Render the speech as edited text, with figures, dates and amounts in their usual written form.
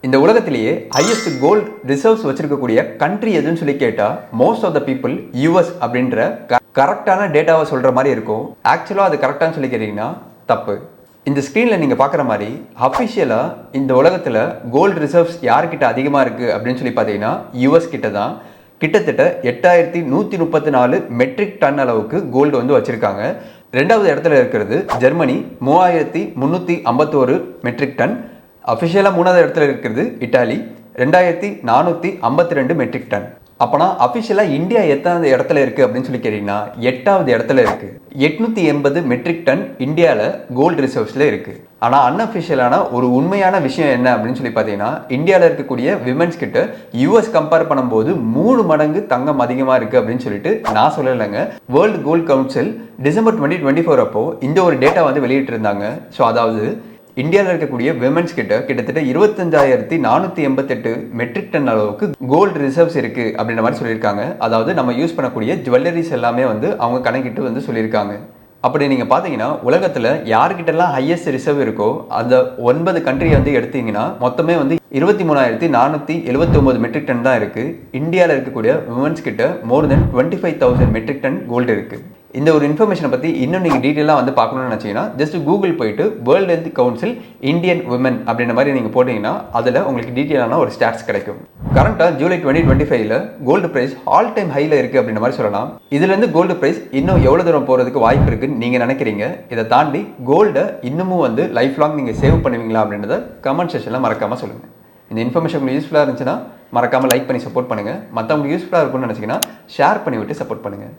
இந்த உலகத்திலேயே highest gold reserves வச்சிருக்கக்கூடிய கண்ட்ரி எதுன்னு சொல்லி கேட்டா most of the people US அப்படின்ற கரெக்டான டேட்டாவை சொல்ற மாதிரி இருக்கும். ஆக்சுவலாக அது கரெக்டானு சொல்லி கேட்டீங்கன்னா தப்பு. இந்த ஸ்க்ரீனில் நீங்கள் பார்க்குற மாதிரி அஃபிஷியலாக இந்த உலகத்தில் கோல்டு ரிசர்வ்ஸ் யார்கிட்ட அதிகமாக இருக்குது அப்படின்னு சொல்லி பார்த்தீங்கன்னா யூஎஸ் கிட்ட தான். கிட்டத்தட்ட 8134 மெட்ரிக் டன் அளவுக்கு கோல்டு வந்து வச்சுருக்காங்க. ரெண்டாவது இடத்துல இருக்கிறது ஜெர்மனி 3351 மெட்ரிக் டன். அஃபிஷியலாக மூணாவது இடத்துல இருக்கிறது இட்டாலி 2452 மெட்ரிக் டன். அப்போனா அஃபிஷியலாக இந்தியா எத்தனாவது இடத்துல இருக்குது அப்படின்னு சொல்லி கேட்டிங்கன்னா 8வது இடத்துல இருக்குது. 880 மெட்ரிக் டன் இந்தியாவில் கோல்டு ரிசர்வ்ஸில் இருக்குது. ஆனால் அன்அஃபிஷியலான ஒரு உண்மையான விஷயம் என்ன அப்படின்னு சொல்லி பார்த்தீங்கன்னா இந்தியாவில் இருக்கக்கூடிய விமென்ஸ் கிட்ட யூஎஸ் கம்பேர் பண்ணும்போது 3 மடங்கு தங்கம் அதிகமாக இருக்குது அப்படின்னு சொல்லிட்டு நான் சொல்லலைங்க. வேர்ல்டு கோல்டு கவுன்சில் டிசம்பர் 2024 அப்போ இந்த ஒரு டேட்டா வந்து வெளியிட்டு இருந்தாங்க. ஸோ அதாவது இந்தியாவில் இருக்கக்கூடிய விமென்ஸ் கிட்ட கிட்டத்தட்ட 25,488 மெட்ரிக் டன் அளவுக்கு கோல்டு ரிசர்வ்ஸ் இருக்கு அப்படின்ற மாதிரி சொல்லியிருக்காங்க. அதாவது நம்ம யூஸ் பண்ணக்கூடிய ஜுவல்லரிஸ் எல்லாமே வந்து அவங்க கணக்கிட்டு வந்து சொல்லியிருக்காங்க. அப்படி நீங்கள் பார்த்தீங்கன்னா உலகத்தில் யாருக்கிட்டலாம் ஹையஸ்ட் ரிசர்வ் இருக்கோ அந்த 9 கண்ட்ரி வந்து எடுத்தீங்கன்னா மொத்தமே வந்து 23,479 மெட்ரிக் டன் தான் இருக்குது. இந்தியாவில் இருக்கக்கூடிய விமென்ஸ் கிட்ட மோர் தென் 25,000 மெட்ரிக் டன் கோல்டு இருக்குது. இந்த ஒரு இன்ஃபர்மேஷனை பற்றி இன்னும் நீங்கள் டீட்டெயிலாக வந்து பார்க்கணும்னு நினச்சிங்கன்னா ஜஸ்ட் கூகுள் போயிட்டு world health council Indian women அப்படின்ற மாதிரி நீங்கள் போட்டிங்கன்னா அதில் உங்களுக்கு டீட்டெயிலான ஒரு ஸ்டாட்ஸ் கிடைக்கும். கரண்ட்டாக July 2025 gold price all time ஹையில் இருக்குது அப்படின்ற மாதிரி சொல்லலாம். இதுலேருந்து கோல்டு ப்ரைஸ் இன்னும் எவ்வளோ தூரம் போகிறதுக்கு வாய்ப்பு இருக்குன்னு நீங்கள் நினைக்கிறீங்க? இதை தாண்டி கோல்டை இன்னமும் வந்து லைஃப் லாங் நீங்கள் சேவ் பண்ணுவீங்களா அப்படின்றத கமெண்ட் செக்ஷனில் மறக்காமல் சொல்லுங்கள். இந்த இன்ஃபர்மேஷன் உங்களுக்கு யூஸ்ஃபுல்லாக இருந்துச்சுன்னா மறக்காமல் லைக் பண்ணி சப்போர்ட் பண்ணுங்கள். மற்றவங்களுக்கு யூஸ்ஃபுல்லாக இருக்கும்னு நினச்சிங்கன்னா ஷேர் பண்ணிவிட்டு சப்போர்ட் பண்ணுங்கள்.